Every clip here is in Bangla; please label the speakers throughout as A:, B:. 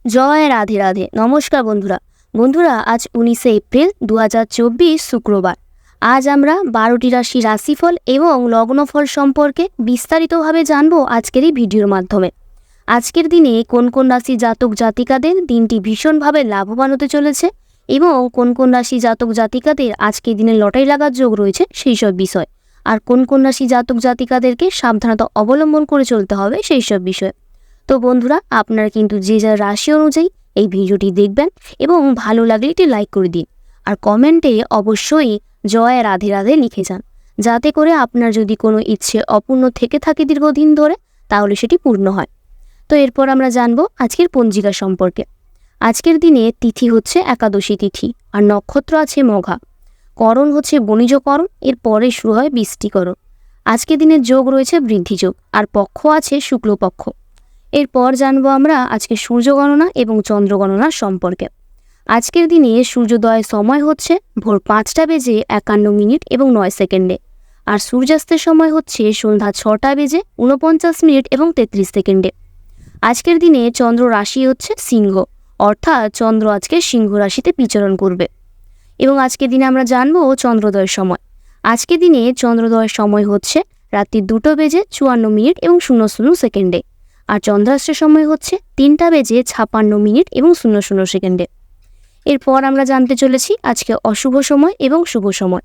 A: জয় রাধে রাধে। নমস্কার বন্ধুরা আজ 19শে এপ্রিল 2024 শুক্রবার। আজ আমরা 12টি রাশিফল এবং লগ্নফল সম্পর্কে বিস্তারিতভাবে জানবো আজকের এই ভিডিওর মাধ্যমে। আজকের দিনে কোন কোন রাশি জাতক জাতিকাদের দিনটি ভীষণভাবে লাভবান হতে চলেছে এবং কোন কোন রাশি জাতক জাতিকাদের আজকের দিনে লটারি লাগার যোগ রয়েছে সেই সব বিষয়, আর কোন কোন রাশি জাতক জাতিকাদেরকে সাবধানতা অবলম্বন করে চলতে হবে সেই সব বিষয়। তো বন্ধুরা, আপনারা কিন্তু যে যা রাশি অনুযায়ী এই ভিডিওটি দেখবেন এবং ভালো লাগলে একটি লাইক করে দিন, আর কমেন্টে অবশ্যই জয় রাধে রাধে লিখে যান, যাতে করে আপনার যদি কোনো ইচ্ছে অপূর্ণ থেকে থাকে দীর্ঘদিন ধরে তাহলে সেটি পূর্ণ হয়। তো এরপর আমরা জানবো আজকের পঞ্জিকা সম্পর্কে। আজকের দিনে তিথি হচ্ছে একাদশী তিথি, আর নক্ষত্র আছে মঘা, করণ হচ্ছে বণিজকরণ, এর পরে শুরু হয় বৃষ্টিকরণ। আজকের দিনের যোগ রয়েছে বৃদ্ধি যোগ, আর পক্ষ আছে শুক্লপক্ষ। এরপর জানবো আমরা আজকে সূর্য গণনা এবং চন্দ্র গণনা সম্পর্কে। আজকের দিনে সূর্যোদয়ের সময় হচ্ছে ভোর 5:51 এবং 9 সেকেন্ডে, আর সূর্যাস্তের সময় হচ্ছে সন্ধ্যা 6:49 এবং 33 সেকেন্ডে। আজকের দিনে চন্দ্র রাশি হচ্ছে সিংহ, অর্থাৎ চন্দ্র আজকে সিংহ রাশিতে বিচরণ করবে। এবং আজকের দিনে আমরা জানবো চন্দ্রোদয়ের সময়। আজকের দিনে চন্দ্রোদয়ের সময় হচ্ছে রাত্রি 2:54 এবং 00 সেকেন্ডে, আর চন্দ্রাস্তের সময় হচ্ছে 3:56 এবং 00 সেকেন্ডে। এরপর আমরা জানতে চলেছি আজকে অশুভ সময় এবং শুভ সময়।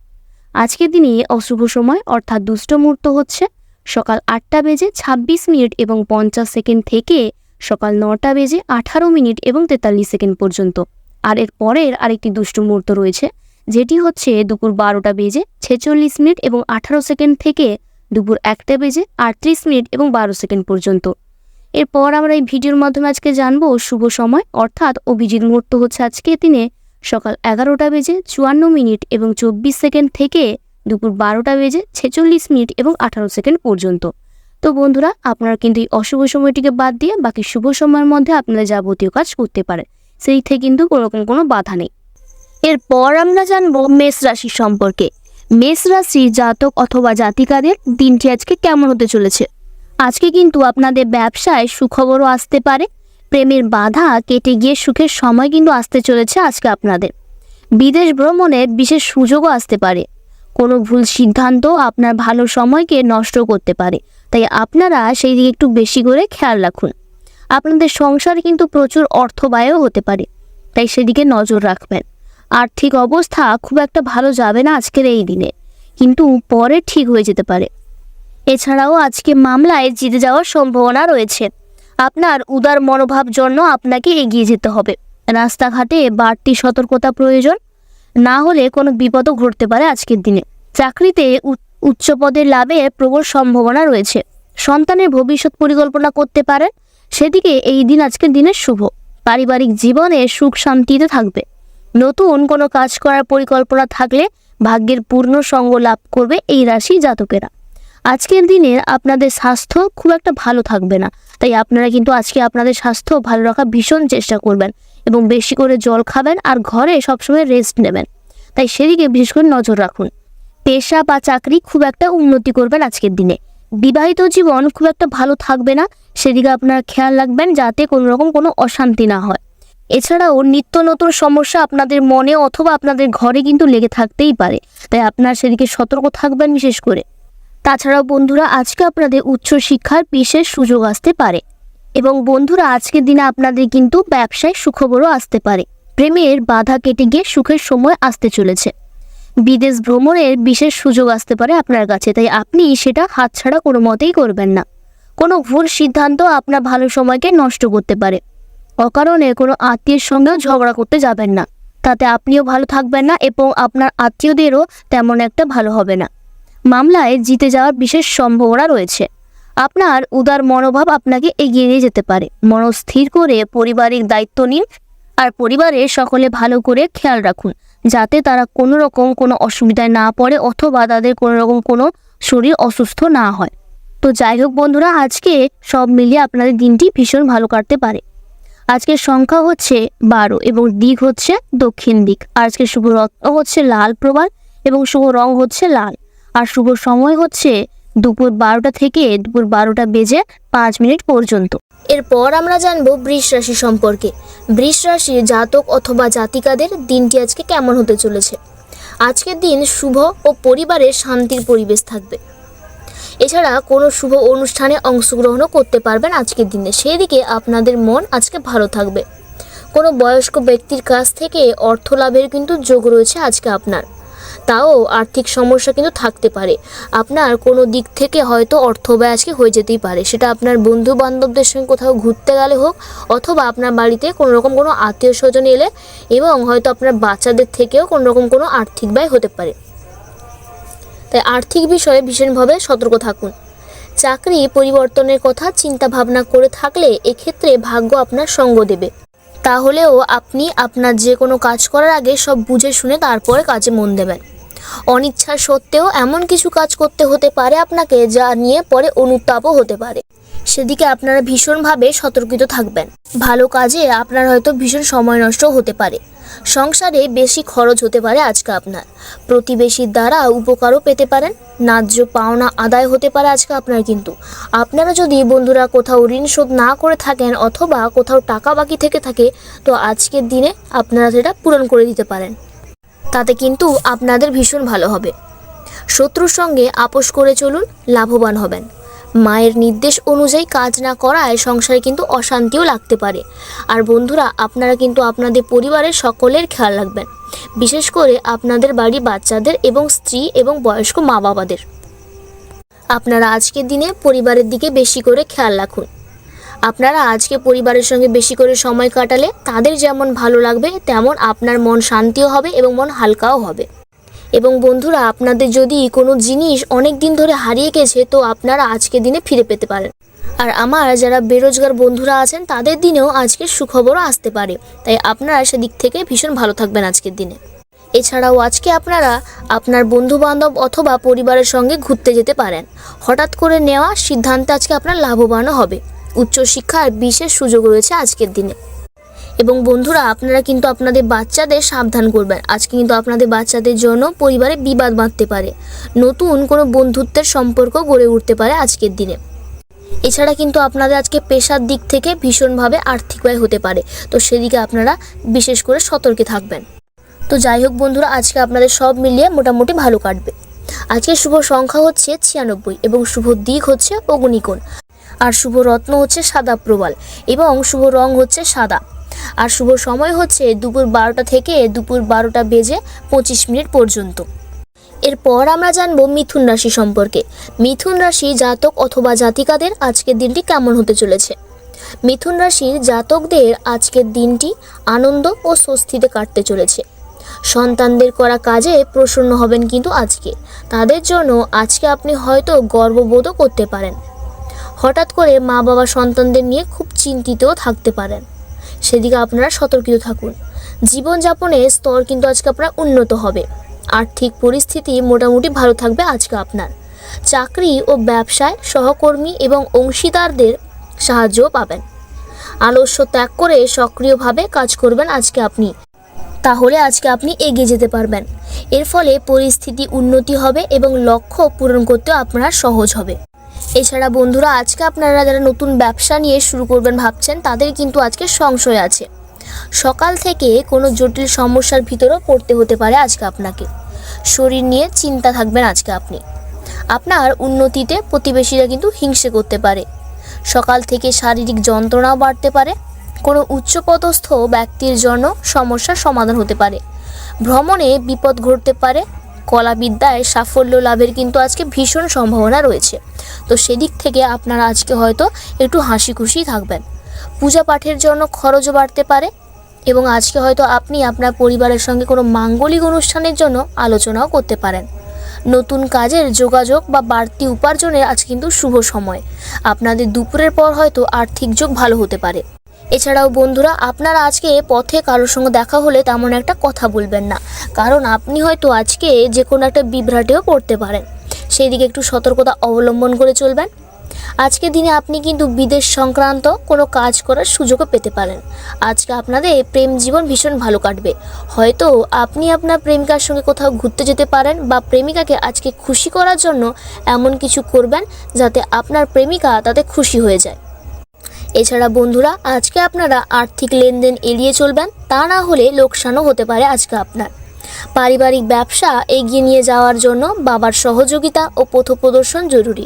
A: আজকের দিনে অশুভ সময় অর্থাৎ দুষ্ট মুহূর্ত হচ্ছে সকাল 8:26 এবং 50 সেকেন্ড থেকে সকাল 9:18 এবং 43 সেকেন্ড পর্যন্ত। আর এর পরের আরেকটি দুষ্ট মুহূর্ত রয়েছে, যেটি হচ্ছে দুপুর 12:46 এবং 18 সেকেন্ড থেকে দুপুর 1:38 এবং 12 সেকেন্ড পর্যন্ত। এরপর আমরা এই ভিডিওর মাধ্যমে আজকে জানবো শুভ সময় অর্থাৎ অভিজিৎ মুহূর্ত হচ্ছে আজকের দিনে সকাল 11:54 এবং 24 সেকেন্ড থেকে দুপুর 12:46 এবং 18 সেকেন্ড পর্যন্ত। তো বন্ধুরা, আপনারা কিন্তু এই অশুভ সময়টিকে বাদ দিয়ে বাকি শুভ সময়ের মধ্যে আপনারা যাবতীয় কাজ করতে পারেন, সেই থেকে কিন্তু কোনোরকম কোনো বাধা নেই। এরপর আমরা জানবো মেষ রাশি সম্পর্কে। মেষ রাশি জাতক অথবা জাতিকাদের দিনটি আজকে কেমন হতে চলেছে। আজকে কিন্তু আপনাদের ব্যবসায় সুখবরও আসতে পারে, প্রেমের বাধা কেটে গিয়ে সুখের সময় কিন্তু আসতে চলেছে আজকে আপনাদের। বিদেশ ভ্রমণের বিশেষ সুযোগও আসতে পারে। কোনো ভুল সিদ্ধান্ত আপনার ভালো সময়কে নষ্ট করতে পারে, তাই আপনারা সেই দিকে একটু বেশি করে খেয়াল রাখুন। আপনাদের সংসারে কিন্তু প্রচুর অর্থ ব্যয়ও হতে পারে, তাই সেদিকে নজর রাখবেন। আর্থিক অবস্থা খুব একটা ভালো যাবে না আজকের এই দিনে, কিন্তু পরে ঠিক হয়ে যেতে পারে। এছাড়াও আজকে মামলায় জিতে যাওয়ার সম্ভাবনা রয়েছে। আপনার উদার মনোভাব জন্য আপনাকে এগিয়ে যেতে হবে। রাস্তাঘাটে বাড়তি সতর্কতা প্রয়োজন, না হলে কোনো বিপদও ঘটতে পারে আজকের দিনে। চাকরিতে উচ্চ পদের লাভের প্রবল সম্ভাবনা রয়েছে। সন্তানের ভবিষ্যৎ পরিকল্পনা করতে পারেন, সেদিকে এই দিন আজকের দিনের শুভ। পারিবারিক জীবনে সুখ শান্তিতে থাকবে। নতুন কোনো কাজ করার পরিকল্পনা থাকলে ভাগ্যের পূর্ণ সঙ্গ লাভ করবে এই রাশি জাতকেরা। আজকের দিনে আপনাদের স্বাস্থ্য খুব একটা ভালো থাকবে না, তাই আপনারা কিন্তু আজকে আপনাদের স্বাস্থ্য ভালো রাখার ভীষণ চেষ্টা করবেন এবং বেশি করে জল খাবেন, আর ঘরে সবসময় রেস্ট নেবেন, তাই সেদিকে বিশেষ করে নজর রাখুন। পেশা বা চাকরি খুব একটা উন্নতি করবেন আজকের দিনে। বিবাহিত জীবন খুব একটা ভালো থাকবে না, সেদিকে আপনারা খেয়াল রাখবেন যাতে কোনো রকম কোনো অশান্তি না হয়। এছাড়াও নিত্য নতুন সমস্যা আপনাদের মনে অথবা আপনাদের ঘরে কিন্তু লেগে থাকতেই পারে, তাই আপনারা সেদিকে সতর্ক থাকবেন বিশেষ করে। তাছাড়াও বন্ধুরা, আজকে আপনাদের উচ্চ শিক্ষার বিশেষ সুযোগ আসতে পারে, এবং বন্ধুরা আজকের দিনে আপনাদের কিন্তু ব্যবসায় সুখবরও আসতে পারে। প্রেমের বাধা কেটে গিয়ে সুখের সময় আসতে চলেছে। বিদেশ ভ্রমণের বিশেষ সুযোগ আসতে পারে আপনার কাছে, তাই আপনি সেটা হাতছাড়া কোনো মতেই করবেন না। কোনো ভুল সিদ্ধান্ত আপনার ভালো সময়কে নষ্ট করতে পারে। অকারণে কোনো আত্মীয়ের সঙ্গেও ঝগড়া করতে যাবেন না, তাতে আপনিও ভালো থাকবেন না এবং আপনার আত্মীয়দেরও তেমন একটা ভালো হবে না। মামলায় জিতে যাওয়ার বিশেষ সম্ভাবনা রয়েছে। আপনার উদার মনোভাব আপনাকে এগিয়ে নিয়ে যেতে পারে। মনস্থির করে পারিবারিক দায়িত্ব নিন, আর পরিবারের সকলে ভালো করে খেয়াল রাখুন যাতে তারা কোনো রকম কোনো অসুবিধায় না পড়ে অথবা তাদের কোনো রকম কোনো শরীর অসুস্থ না হয়। তো যাই হোক বন্ধুরা, আজকে সব মিলিয়ে আপনাদের দিনটি ভীষণ ভালো কাটতে পারে। আজকের সংখ্যা হচ্ছে 12 এবং দিক হচ্ছে দক্ষিণ দিক। আজকের শুভ রত্ন হচ্ছে লাল প্রবাল এবং শুভ রং হচ্ছে লাল, আর শুভ সময় হচ্ছে দুপুর 12টা থেকে দুপুর 12:05 পর্যন্ত। এরপর আমরা জানবো বৃষ রাশি সম্পর্কে। বৃষ রাশির জাতক অথবা জাতিকাদের দিনটি আজকে কেমন হতে চলেছে। আজকের দিন শুভ ও পরিবারের শান্তির পরিবেশ থাকবে। এছাড়া কোনো শুভ অনুষ্ঠানে অংশগ্রহণও করতে পারবেন আজকের দিনে, সেই দিকে আপনাদের মন আজকে ভালো থাকবে। কোনো বয়স্ক ব্যক্তির কাছ থেকে অর্থ লাভের কিন্তু যোগ রয়েছে আজকে আপনার। তাও আর্থিক সমস্যা কিন্তু থাকতে পারে, আপনার কোনো দিক থেকে হয়তো অর্থ ব্যয় আজকে হয়ে যেতেই পারে। সেটা আপনার বন্ধু বান্ধবদের সঙ্গে কোথাও ঘুরতে গেলে হোক, অথবা আপনার বাড়িতে কোনো রকম কোনো আত্মীয় স্বজন এলে, এবং হয়তো আপনার বাচ্চাদের থেকেও কোনো রকম কোনো আর্থিক ব্যয় হতে পারে। তাই আর্থিক বিষয়ে ভীষণভাবে সতর্ক থাকুন। চাকরি পরিবর্তনের কথা চিন্তা ভাবনা করে থাকলে এক্ষেত্রে ভাগ্য আপনার সঙ্গ দেবে। তাহলেও আপনি আপনার যে কোনো কাজ করার আগে সব বুঝে শুনে তারপরে কাজে মন দেবেন। অনিচ্ছা সত্ত্বেও এমন কিছু কাজ করতে হতে পারে আপনাকে, যা নিয়ে পরে অনুতাপও হতে পারে। সেদিকে আপনারা ভীষণভাবে সতর্কিত থাকবেন। ভালো কাজে আপনার হয়তো ভীষণ সময় নষ্ট হতে পারে। সংসারে বেশি খরচ হতে পারে আজকে আপনার। প্রতিবেশীর দ্বারা উপকারও পেতে পারেন। ন্যায্য পাওনা আদায় হতে পারে আজকে আপনার। কিন্তু আপনারা যদি বন্ধুরা কোথাও ঋণ শোধ না করে থাকেন, অথবা কোথাও টাকা বাকি থেকে থাকে, তো আজকের দিনে আপনারা সেটা পূরণ করে দিতে পারেন। তাতে কিন্তু আপনাদের ভীষণ ভালো হবে। শত্রুর সঙ্গে আপোষ করে চলুন, লাভবান হবেন। মায়ের নির্দেশ অনুযায়ী কাজ না করায় সংসারে কিন্তু অশান্তিও লাগতে পারে। আর বন্ধুরা, আপনারা কিন্তু আপনাদের পরিবারের সকলের খেয়াল রাখবেন, বিশেষ করে আপনাদের বাড়ি বাচ্চাদের এবং স্ত্রী এবং বয়স্ক মা বাবাদের। আপনারা আজকের দিনে পরিবারের দিকে বেশি করে খেয়াল রাখুন। আপনারা আজকে পরিবারের সঙ্গে বেশি করে সময় কাটালে তাদের যেমন ভালো লাগবে, তেমন আপনার মন শান্তিও হবে এবং মন হালকাও হবে। এবং বন্ধুরা, আপনাদের যদি কোনো জিনিস অনেক দিন ধরে হারিয়ে গেছে, তো আপনারা আজকের দিনে ফিরে পেতে পারেন। আর আমার যারা বেরোজগার বন্ধুরা আছেন, তাদের দিনেও আজকে সুখবরও আসতে পারে। তাই আপনারা সেদিক থেকে ভীষণ ভালো থাকবেন আজকের দিনে। এছাড়াও আজকে আপনারা আপনার বন্ধু বান্ধব অথবা পরিবারের সঙ্গে ঘুরতে যেতে পারেন। হঠাৎ করে নেওয়া সিদ্ধান্তে আজকে আপনার লাভবানও হবে। উচ্চশিক্ষার বিশেষ সুযোগ রয়েছে আজকের দিনে। এবং বন্ধুরা, আপনারা কিন্তু আপনাদের বাচ্চাদের সাবধান করবেন। আজকে কিন্তু আপনাদের বাচ্চাদের জন্য পরিবারে বিবাদ বাঁধতে পারে। নতুন কোনো বন্ধুত্বের সম্পর্ক গড়ে উঠতে পারে আজকের দিনে। এছাড়া কিন্তু আপনাদের আজকে পেশার দিক থেকে ভীষণভাবে আর্থিক ব্যয় হতে পারে। তো সেদিকে আপনারা বিশেষ করে সতর্কে থাকবেন। তো যাই হোক বন্ধুরা, আজকে আপনাদের সব মিলিয়ে মোটামুটি ভালো কাটবে। আজকে শুভ সংখ্যা হচ্ছে 96 এবং শুভ দিক হচ্ছে অগ্নিকোণ। আর শুভ রত্ন হচ্ছে সাদা প্রবাল এবং শুভ রং হচ্ছে সাদা। আর শুভ সময় হচ্ছে দুপুর 12টা থেকে দুপুর 12:25 পর্যন্ত। এরপর আমরা জানবো মিথুন রাশি সম্পর্কে। মিথুন রাশি জাতক অথবা জাতিকাদের আজকের দিনটি কেমন হতে চলেছে। মিথুন রাশির জাতকদের আজকের দিনটি আনন্দ ও স্বস্তিতে কাটতে চলেছে। সন্তানদের করা কাজে প্রসন্ন হবেন কিন্তু আজকে। তাদের জন্য আজকে আপনি হয়তো গর্ববোধও করতে পারেন। হঠাৎ করে মা বাবা সন্তানদের নিয়ে খুব চিন্তিতও থাকতে পারেন। সেদিকে আপনারা সতর্কিত থাকুন। জীবনযাপনের স্তর কিন্তু আজকে আপনার উন্নত হবে। আর্থিক পরিস্থিতি মোটামুটি ভালো থাকবে আজকে আপনার। চাকরি ও ব্যবসায় সহকর্মী এবং অংশীদারদের সাহায্যও পাবেন। আলস্য ত্যাগ করে সক্রিয়ভাবে কাজ করবেন আজকে আপনি। তাহলে আজকে আপনি এগিয়ে যেতে পারবেন। এর ফলে পরিস্থিতি উন্নতি হবে এবং লক্ষ্য পূরণ করতেও আপনার সহজ হবে। এছাড়া বন্ধুরা, আজকে আপনারা যারা নতুন ব্যবসা নিয়ে শুরু করবেন ভাবছেন, তাদের কিন্তু আজকে সংশয় আছে। সকাল থেকে কোনো জটিল সমস্যার ভিতরেও পড়তে হতে পারে আজকে আপনাকে। শরীর নিয়ে চিন্তা থাকবেন আজকে আপনি। আপনার উন্নতিতে প্রতিবেশীরা কিন্তু হিংসে করতে পারে। সকাল থেকে শারীরিক যন্ত্রণাও বাড়তে পারে। কোনো উচ্চপদস্থ ব্যক্তির জন্য সমস্যার সমাধান হতে পারে। ভ্রমণে বিপদ ঘটতে পারে। কলাবিদ্যায় সাফল্য লাভের কিন্তু আজকে ভীষণ সম্ভাবনা রয়েছে। তো সেদিক থেকে আপনারা আজকে হয়তো একটু হাসি খুশি থাকবেন। পূজা পাঠের জন্য খরচও বাড়তে পারে এবং আজকে হয়তো আপনি আপনার পরিবারের সঙ্গে কোনো মাঙ্গলিক অনুষ্ঠানের জন্য আলোচনাও করতে পারেন। নতুন কাজের যোগাযোগ বা বাড়তি উপার্জনের আজ কিন্তু শুভ সময়। আপনাদের দুপুরের পর হয়তো আর্থিক যোগ ভালো হতে পারে। এছাড়াও বন্ধুরা, আপনারা আজকে পথে কারোর সঙ্গে দেখা হলে তেমন একটা কথা বলবেন না, কারণ আপনি হয়তো আজকে যে কোনো একটা বিভ্রাটেও পড়তে পারেন। সেই দিকে একটু সতর্কতা অবলম্বন করে চলবেন। আজকের দিনে আপনি কিন্তু বিদেশ সংক্রান্ত কোনো কাজ করার সুযোগও পেতে পারেন। আজকে আপনাদের প্রেম জীবন ভীষণ ভালো কাটবে। হয়তো আপনি আপনার প্রেমিকার সঙ্গে কোথাও ঘুরতে যেতে পারেন, বা প্রেমিকাকে আজকে খুশি করার জন্য এমন কিছু করবেন যাতে আপনার প্রেমিকা তাতে খুশি হয়ে যায়। এছাড়া বন্ধুরা, আজকে আপনারা আর্থিক লেনদেন এড়িয়ে চলবেন, তা না হলে লোকসানও হতে পারে আজকে আপনার। পারিবারিক ব্যবসা এগিয়ে নিয়ে যাওয়ার জন্য বাবার সহযোগিতা ও পথপ্রদর্শন জরুরি।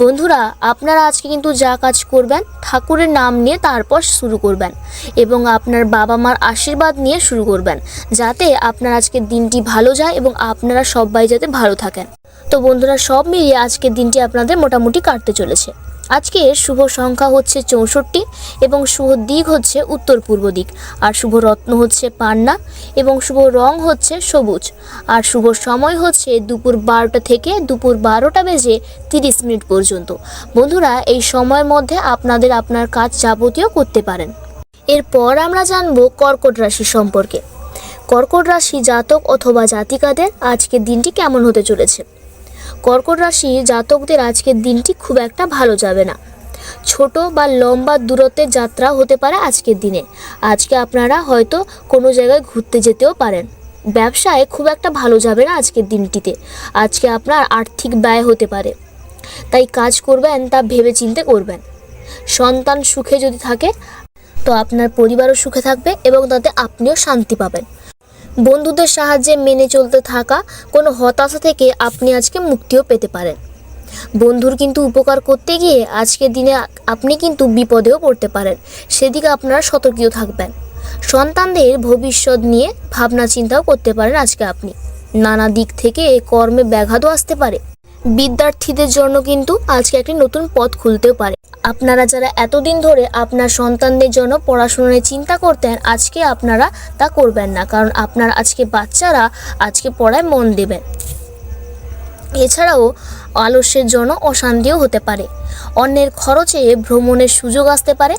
A: বন্ধুরা, আপনারা আজকে কিন্তু যা কাজ করবেন ঠাকুরের নাম নিয়ে তারপর শুরু করবেন এবং আপনার বাবা মার আশীর্বাদ নিয়ে শুরু করবেন, যাতে আপনার আজকের দিনটি ভালো যায় এবং আপনারা সবাই যাতে ভালো থাকেন। তো বন্ধুরা, সব মিলিয়ে আজকের দিনটি আপনাদের মোটামুটি কাটতে চলেছে। আজকে শুভ সংখ্যা হচ্ছে 64 এবং শুভ দিক হচ্ছে উত্তর পূর্ব দিক, আর শুভ রত্ন হচ্ছে পান্না এবং শুভ রং হচ্ছে সবুজ, আর শুভ সময় হচ্ছে দুপুর 12টা থেকে দুপুর 12টা বেজে 30 মিনিট পর্যন্ত। বন্ধুরা, এই সময়ের মধ্যে আপনাদের আপনার কাজ যাবতীয় করতে পারেন। এরপর আমরা জানবো কর্কট রাশি সম্পর্কে। কর্কট রাশি জাতক অথবা জাতিকাদের আজকের দিনটি কেমন হতে চলেছে। কর্কট রাশি জাতকদের আজকের দিনটি খুব একটা ভালো যাবে না। ছোট বা লম্বা দূরত্বের যাত্রা হতে পারে আজকের দিনে। আজকে আপনারা হয়তো কোনো জায়গায় ঘুরতে যেতেও পারেন। ব্যবসায় খুব একটা ভালো যাবে না আজকের দিনটিতে। আজকে আপনার আর্থিক ব্যয় হতে পারে, তাই কাজ করবেন তা ভেবে চিন্তে করবেন। সন্তান সুখে যদি থাকে তো আপনার পরিবারও সুখে থাকবে এবং তাতে আপনিও শান্তি পাবেন। বন্ধুদের সাহায্যে মেনে চলতে থাকা কোনো হতাশা থেকে আপনি আজকে মুক্তিও পেতে পারেন। বন্ধুর কিন্তু উপকার করতে গিয়ে আজকের দিনে আপনি কিন্তু বিপদেও পড়তে পারেন, সেদিকে আপনারা সতর্কীয় থাকবেন। সন্তানদের ভবিষ্যৎ নিয়ে ভাবনা চিন্তাও করতে পারেন আজকে আপনি। নানা দিক থেকে কর্মে ব্যাঘাতও আসতে পারে। বিদ্যার্থীদের জন্য কিন্তু আজকে একটি নতুন পথ খুলতেও পারে। আপনারা যারা এতদিন ধরে আপনার সন্তানদের জন্য পড়াশোনা নিয়ে চিন্তা করতেন, আজকে আপনারা তা করবেন না, কারণ আপনার আজকে বাচ্চারা আজকে পড়ায় মন দেবেন। এছাড়াও আলস্যের জন্য অশান্তিও হতে পারে। অন্যের খরচে ভ্রমণের সুযোগ আসতে পারে।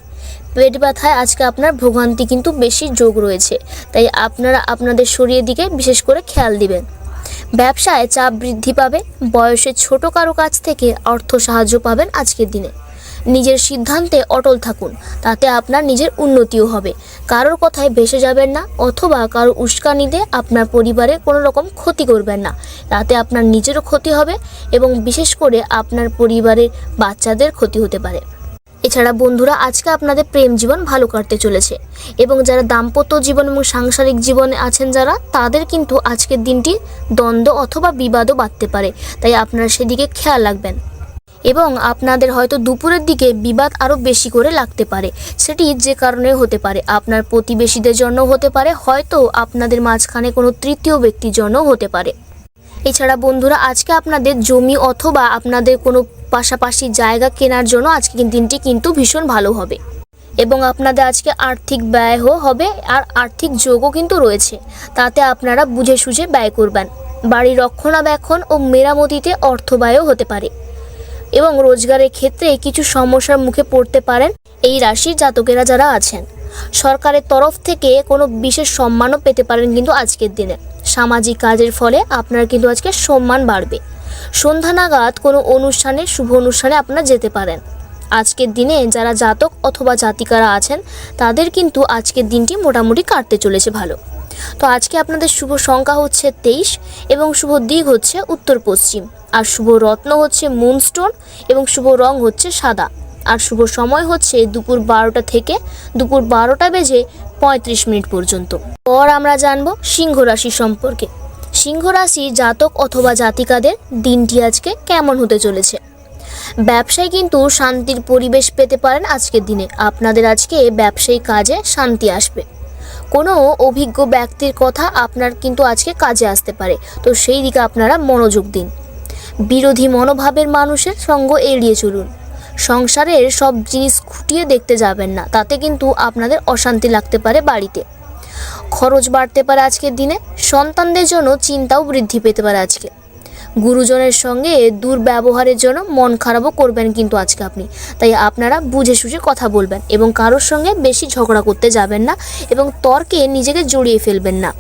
A: পেট ব্যথায় আজকে আপনার ভোগান্তি কিন্তু বেশি যোগ রয়েছে, তাই আপনারা আপনাদের শরীরের দিকে বিশেষ করে খেয়াল দিবেন। ব্যবসায় চাপ বৃদ্ধি পাবে। বয়সে ছোট কারো কাছ থেকে অর্থ সাহায্য পাবেন আজকের দিনে। নিজের সিদ্ধান্তে অটল থাকুন, তাতে আপনার নিজের উন্নতিও হবে। কারোর কথায় ভেসে যাবেন না অথবা কারো উস্কানিতে আপনার পরিবারের কোনো রকম ক্ষতি করবেন না, তাতে আপনার নিজেরও ক্ষতি হবে এবং বিশেষ করে আপনার পরিবারের বাচ্চাদের ক্ষতি হতে পারে। এছাড়া বন্ধুরা, আজকে আপনাদের প্রেম জীবন ভালো কাটতে চলেছে এবং যারা দাম্পত্য জীবন এবং সাংসারিক জীবনে আছেন যারা, তাদের কিন্তু আজকের দিনটি দ্বন্দ্ব অথবা বিবাদও বাড়তে পারে, তাই আপনারা সেদিকে খেয়াল রাখবেন। এবং আপনাদের হয়তো দুপুরের দিকে বিবাদ আরও বেশি করে লাগতে পারে। সেটি যে কারণে হতে পারে, আপনার প্রতিবেশীদের জন্য হতে পারে, হয়তো আপনাদের মাঝখানে কোনো তৃতীয় ব্যক্তির জন্য হতে পারে। এছাড়া বন্ধুরা, আজকে আপনাদের জমি অথবা আপনাদের কোনো পাশাপাশি জায়গা কেনার জন্য আজকে দিনটি কিন্তু ভীষণ ভালো হবে এবং আপনাদের আজকে আর্থিক ব্যয়ও হবে আর আর্থিক যোগও কিন্তু রয়েছে, তাতে আপনারা বুঝে সুঝে ব্যয় করবেন। বাড়ির রক্ষণাবেক্ষণ ও মেরামতিতে অর্থ ব্যয়ও হতে পারে এবং রোজগারের ক্ষেত্রে কিছু সমস্যার মুখে পড়তে পারেন এই রাশির জাতকেরা যারা আছেন। সরকারের তরফ থেকে কোনো বিশেষ সম্মানও পেতে পারেন কিন্তু আজকের দিনে। সামাজিক কাজের ফলে আপনার কিন্তু আজকে সম্মান বাড়বে। সন্ধ্যা নাগাদ কোনো অনুষ্ঠানে, শুভ অনুষ্ঠানে আপনারা যেতে পারেন। আজকের দিনে যারা জাতক অথবা জাতিকারা আছেন তাদের কিন্তু আজকের দিনটি মোটামুটি কাটতে চলেছে ভালো। তো আজকে আপনাদের শুভ সংখ্যা হচ্ছে 23 এবং শুভ দিক হচ্ছে উত্তর পশ্চিম, আর শুভ রত্ন হচ্ছে মুনস্টোন এবং শুভ রং হচ্ছে সাদা, আর শুভ সময় হচ্ছে দুপুর 12টা থেকে দুপুর 12টা বেজে 35 মিনিট পর্যন্ত। পর আমরা জানবো সিংহ রাশি সম্পর্কে। সিংহ রাশির জাতক অথবা জাতিকাদের দিনটি আজকে কেমন হতে চলেছে। ব্যবসায় কিন্তু শান্তির পরিবেশ পেতে পারেন আজকের দিনে। আপনাদের আজকে ব্যবসায়িক কাজে শান্তি আসবে। কোনো অভিজ্ঞ ব্যক্তির কথা আপনার কিন্তু আজকে কাজে আসতে পারে, তো সেই দিকে আপনারা মনোযোগ দিন। বিরোধী মনোভাবের মানুষের সঙ্গ এড়িয়ে চলুন। সংসারের সব জিনিস খুঁটিয়ে দেখতে যাবেন না, তাতে কিন্তু আপনাদের অশান্তি লাগতে পারে বাড়িতে। খরচ বাড়তে পারে আজকের দিনে। সন্তানদের জন্য চিন্তাও বৃদ্ধি পেতে পারে আজকে। গুরুজনের সঙ্গে দুর্ব্যবহারের জন্য মন খারাপও করবেন কিন্তু আজকে আপনি, তাই আপনারা বুঝে সুঝে কথা বলবেন এবং কারোর সঙ্গে বেশি ঝগড়া করতে যাবেন না এবং তর্কে নিজেকে জড়িয়ে ফেলবেন না।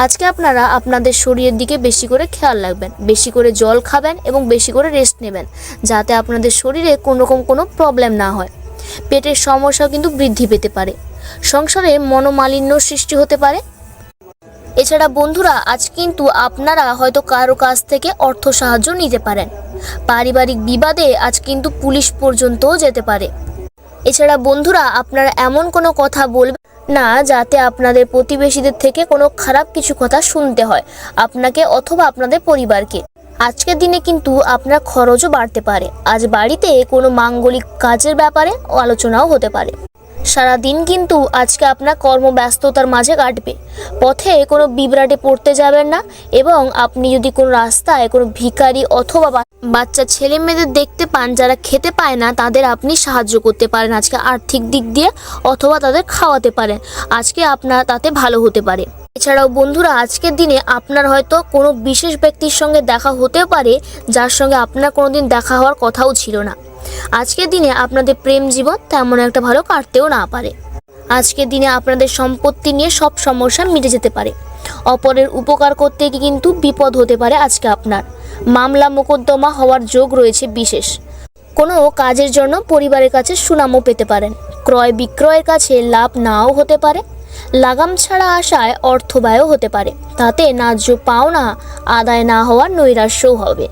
A: আজকে আপনারা আপনাদের শরীরের দিকে বেশি করে খেয়াল রাখবেন, বেশি করে জল খাবেন এবং বেশি করে রেস্ট নেবেন, যাতে আপনাদের শরীরে কোনো প্রবলেম না হয়। পেটের সমস্যাও কিন্তু বৃদ্ধি পেতে পারে। সংসারে মনোমালিন্য সৃষ্টি হতে পারে। এছাড়া বন্ধুরা, আজ কিন্তু আপনারা হয়তো কারো কাছ থেকে অর্থ সাহায্য নিতে পারেন। পারিবারিক বিবাদে আজ কিন্তু পুলিশ পর্যন্তও যেতে পারে। এছাড়া বন্ধুরা, আপনারা এমন কোনো কথা বলবেন না যাতে আপনাদের প্রতিবেশীদের থেকে কোনো খারাপ কিছু কথা শুনতে হয় আপনাকে অথবা আপনাদের পরিবারকে। আজকের দিনে কিন্তু আপনার খরচও বাড়তে পারে। আজ বাড়িতে কোনো মাঙ্গলিক কাজের ব্যাপারে আলোচনাও হতে পারে। সারা দিন কিন্তু আজকে আপনার কর্মব্যস্ততার মাঝে কাটবে। পথে কোনো বিভ্রাটে পড়তে যাবেন না, এবং আপনি যদি কোনো রাস্তায় কোনো ভিখারি অথবা বাচ্চা ছেলে মেয়েদের দেখতে পান যারা খেতে পায় না, তাদের আপনি সাহায্য করতে পারেন আজকে আর্থিক দিক দিয়ে, অথবা তাদের খাওয়াতে পারেন। আজকে আপনার তাতে ভালো হতে পারে। এছাড়াও বন্ধুরা, আজকের দিনে আপনার হয়তো কোনো বিশেষ ব্যক্তির সঙ্গে দেখা হতেও পারে যার সঙ্গে আপনার কোনোদিন দেখা হওয়ার কথাও ছিল না। আজকের দিনে আপনাদের প্রেম জীবন তেমন একটা ভালো কাটতেও না পারে। আজকের দিনে আপনাদের সম্পত্তি নিয়ে সব সমস্যা মিটে যেতে পারে। অপরের উপকার করতে গিয়ে কিন্তু বিপদ হতে পারে আজকে আপনার। মামলা মোকদ্দমা হওয়ার যোগ রয়েছে বিশেষ। কোনো কাজের জন্য পরিবারের কাছে সুনামও পেতে পারেন। ক্রয় বিক্রয়ের কাছে লাভ নাও হতে পারে। লাগাম ছাড়া আশায় অর্থ ব্যয়ও হতে পারে, তাতে ন্যায্য পাওনা আদায় না হওয়ার নৈরাশ্যও হবে।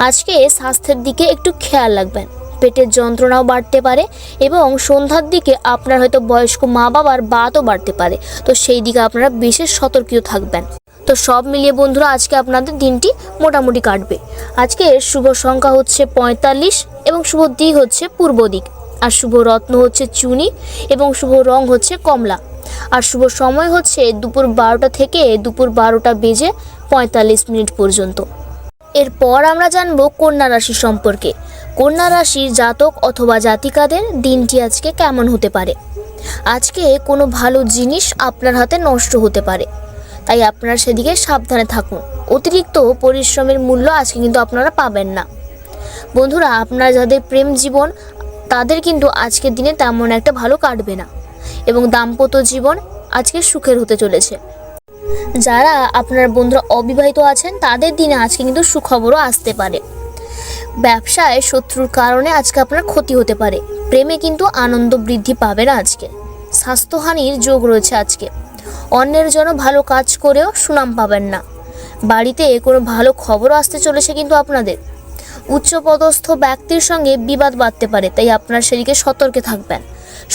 A: আজকে স্বাস্থ্যের দিকে একটু খেয়াল রাখবেন। পেটের যন্ত্রণাও বাড়তে পারে, এবং সন্ধ্যার দিকে আপনার হয়তো বয়স্ক মা বাবার বাতও বাড়তে পারে, তো সেই দিকে আপনারা বিশেষ সতর্কীয় থাকবেন। তো সব মিলিয়ে বন্ধুরা, আজকে আপনাদের দিনটি মোটামুটি কাটবে। আজকে শুভ সংখ্যা হচ্ছে 45, এবং শুভ দিক হচ্ছে পূর্ব দিক, আর শুভ রত্ন হচ্ছে চুনি, এবং শুভ রং হচ্ছে কমলা, আর শুভ সময় হচ্ছে দুপুর 12টা থেকে দুপুর 12টা বেজে 45 মিনিট পর্যন্ত। এরপর আমরা জানবো কন্যা রাশি সম্পর্কে। কন্যা রাশির জাতক অথবা জাতিকাদের দিনটি আজকে কেমন হতে পারে। আজকে কোনো ভালো জিনিস আপনার হাতে নষ্ট হতে পারে, তাই আপনারা সেদিকে সাবধানে থাকুন। অতিরিক্ত পরিশ্রমের মূল্য আজকে কিন্তু আপনারা পাবেন না। বন্ধুরা, আপনারা যাদের প্রেম জীবন তাদের কিন্তু আজকের দিনে তেমন একটা ভালো কাটবে না, এবং দাম্পত্য জীবন আজকে সুখের হতে চলেছে। যারা আপনার বন্ধুরা অবিবাহিত আছেন তাদের দিনে আজকে কিন্তু সুখবরও আসতে পারে। ব্যবসায় শত্রুর কারণে আজকে আপনার ক্ষতি হতে পারে। প্রেমে কিন্তু আনন্দ বৃদ্ধি পাবে না আজকে। স্বাস্থ্যহানির যোগ রয়েছে আজকে। অন্যের জন্য ভালো কাজ করেও সুনাম পাবেন না। বাড়িতে কোনো ভালো খবরও আসতে চলেছে কিন্তু আপনাদের। উচ্চপদস্থ ব্যক্তির সঙ্গে বিবাদ বাড়তে পারে, তাই আপনার সেদিকে সতর্কে থাকবেন।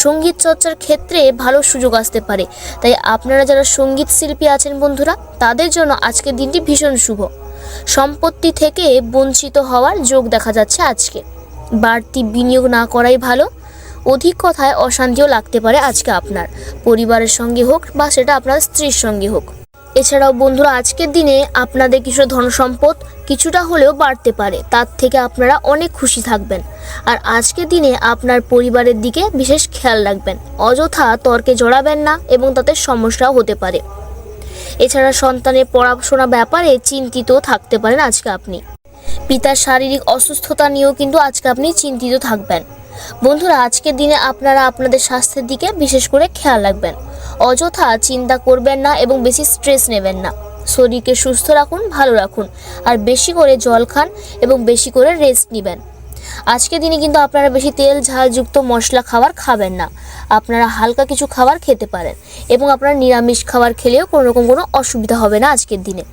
A: সঙ্গীত চর্চার ক্ষেত্রে ভালো সুযোগ আসতে পারে, তাই আপনারা যারা সঙ্গীত শিল্পী আছেন বন্ধুরা, তাদের জন্য আজকের দিনটি ভীষণ শুভ। সম্পত্তি থেকে বঞ্চিত হওয়ার যোগ দেখা যাচ্ছে আজকে। বাড়তি বিনিয়োগ না করাই ভালো। অধিক কথায় অশান্তিও লাগতে পারে আজকে আপনার পরিবারের সঙ্গে হোক বা সেটা আপনার স্ত্রীর সঙ্গে হোক। এছাড়াও বন্ধুরা, আজকের দিনে আপনাদের কিছু ধন সম্পদ কিছুটা হলেও বাড়তে পারে, তার থেকে আপনারা অনেক খুশি থাকবেন। আর আজকের দিনে আপনার পরিবারের দিকে বিশেষ খেয়াল রাখবেন। অযথা তর্কে জড়াবেন না, এবং তাতে সমস্যাও হতে পারে। এছাড়া সন্তানের পড়াশোনা ব্যাপারে চিন্তিত থাকতে পারেন আজকে আপনি। পিতার শারীরিক অসুস্থতা নিয়েও কিন্তু আজকে আপনি চিন্তিত থাকবেন। বন্ধুরা, আজকের দিনে আপনারা আপনাদের স্বাস্থ্যের দিকে বিশেষ করে খেয়াল রাখবেন। অযথা চিন্তা করবেন না, এবং বেশি স্ট্রেস নেবেন না। শরীরকে সুস্থ রাখুন, ভালো রাখুন, আর বেশি করে জল খান এবং বেশি করে রেস্ট নেবেন। আজকের দিনে কিন্তু আপনারা বেশি তেল ঝালযুক্ত মশলা খাবার খাবেন না। আপনারা হালকা কিছু খাবার খেতে পারেন, এবং আপনারা নিরামিষ খাবার খেলেও কোনো অসুবিধা হবে না আজকের দিনে।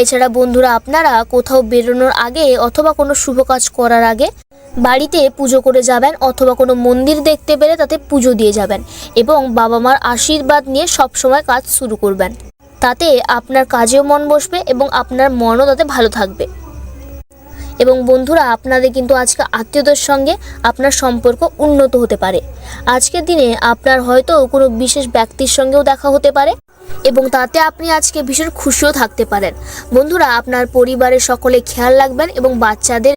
A: এছাড়া বন্ধুরা, আপনারা কোথাও বেরোনোর আগে অথবা কোনো শুভ কাজ করার আগে বাড়িতে পুজো করে যাবেন, অথবা কোনো মন্দির দেখতে পেলে তাতে পুজো দিয়ে যাবেন, এবং বাবা মার আশীর্বাদ নিয়ে সবসময় কাজ শুরু করবেন। তাতে আপনার কাজেও মন বসবে, এবং আপনার মনও তাতে ভালো থাকবে। এবং বন্ধুরা, আপনাদের কিন্তু আজকে আত্মীয়দের সঙ্গে আপনার সম্পর্ক উন্নত হতে পারে। আজকের দিনে আপনার হয়তো কোনো বিশেষ ব্যক্তির সঙ্গেও দেখা হতে পারে, এবং তাতে আপনি আজকে ভীষণ খুশিও থাকতে পারেন। বন্ধুরা, আপনার পরিবারের সকলে খেয়াল রাখবেন, এবং বাচ্চাদের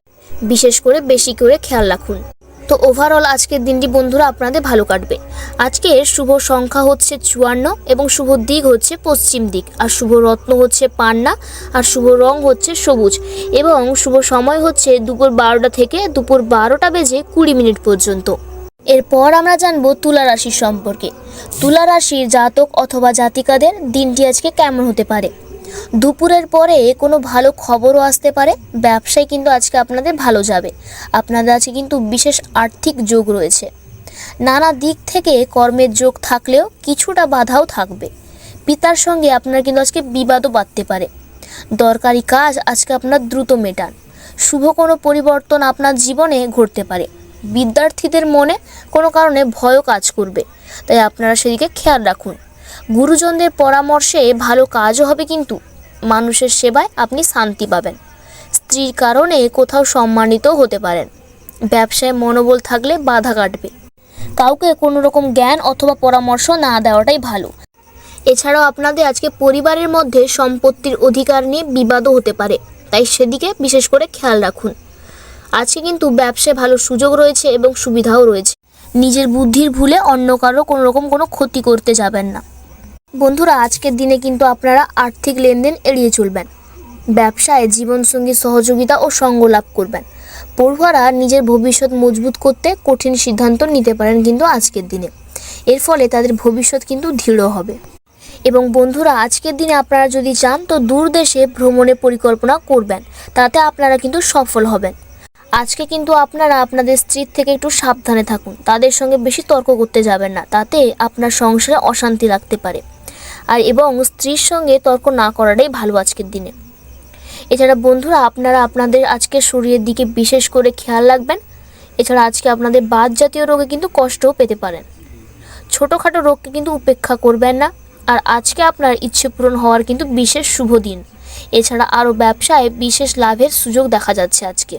A: বিশেষ করে বেশি করে খেয়াল রাখুন। তো ওভারঅল আজকের দিনটি বন্ধুরা আপনাদের ভালো কাটবে। আজকের শুভ সংখ্যা হচ্ছে 54, এবং শুভ দিক হচ্ছে পশ্চিম দিক, আর শুভ রত্ন হচ্ছে পান্না, আর শুভ রং হচ্ছে সবুজ, এবং শুভ সময় হচ্ছে দুপুর 12টা থেকে দুপুর 12টা বেজে 20 মিনিট পর্যন্ত। এরপর আমরা জানবো তুলা রাশির সম্পর্কে। তুলা রাশির জাতক অথবা জাতিকাদের দিনটি আজকে কেমন হতে পারে। দুপুরের পরে কোনো ভালো খবরও আসতে পারে। ব্যবসায় কিন্তু আজকে আপনাদের ভালো যাবে। আপনাদের আজকে কিন্তু বিশেষ আর্থিক যোগ রয়েছে। নানা দিক থেকে কর্মের যোগ থাকলেও কিছুটা বাধাও থাকবে। পিতার সঙ্গে আপনার কিন্তু আজকে বিবাদও বাড়তে পারে। দরকারি কাজ আজকে আপনার দ্রুত মেটান। শুভ কোনো পরিবর্তন আপনার জীবনে ঘটতে পারে। বিদ্যার্থীদের মনে কোনো কারণে ভয়ও কাজ করবে, তাই আপনারা সেদিকে খেয়াল রাখুন। গুরুজনদের পরামর্শে ভালো কাজও হবে, কিন্তু মানুষের সেবায় আপনি শান্তি পাবেন। স্ত্রীর কারণে কোথাও সম্মানিত হতে পারেন। ব্যবসায় মনোবল থাকলে বাধা কাটবে। কাউকে কোনো রকম জ্ঞান অথবা পরামর্শ না দেওয়াটাই ভালো। এছাড়াও আপনাদের আজকে পরিবারের মধ্যে সম্পত্তির অধিকার নিয়ে বিবাদও হতে পারে, তাই সেদিকে বিশেষ করে খেয়াল রাখুন। আজকে কিন্তু ব্যবসায় ভালো সুযোগ রয়েছে এবং সুবিধাও রয়েছে। নিজের বুদ্ধির ভুলে অন্য কারো কোনো ক্ষতি করতে যাবেন না। বন্ধুরা, আজকের দিনে কিন্তু আপনারা আর্থিক লেনদেন এড়িয়ে চলবেন। ব্যবসায় জীবনসঙ্গী সহযোগিতা ও সঙ্গ লাভ করবেন। পড়ুয়ারা নিজের ভবিষ্যৎ মজবুত করতে কঠিন সিদ্ধান্ত নিতে পারেন কিন্তু আজকের দিনে। এর ফলে তাদের ভবিষ্যৎ কিন্তু দৃঢ় হবে। এবং বন্ধুরা, আজকের দিনে আপনারা যদি চান তো দূর দেশে ভ্রমণের পরিকল্পনা করবেন, তাতে আপনারা কিন্তু সফল হবেন। আজকে কিন্তু আপনারা আপনাদের স্ত্রীর থেকে একটু সাবধানে থাকুন। তাদের সঙ্গে বেশি তর্ক করতে যাবেন না, তাতে আপনার সংসারে অশান্তি লাগতে পারে। এবং স্ত্রীর সঙ্গে তর্ক না করাটাই ভালো আজকের দিনে। এছাড়া বন্ধুরা, আপনারা আপনাদের আজকে শরীরের দিকে বিশেষ করে খেয়াল রাখবেন। এছাড়া আজকে আপনাদের বাত জাতীয় রোগে কিন্তু কষ্টও পেতে পারেন। ছোটোখাটো রোগকে কিন্তু উপেক্ষা করবেন না। আর আজকে আপনার ইচ্ছে পূরণ হওয়ার কিন্তু বিশেষ শুভ দিন। এছাড়া আরও ব্যবসায় বিশেষ লাভের সুযোগ দেখা যাচ্ছে আজকে।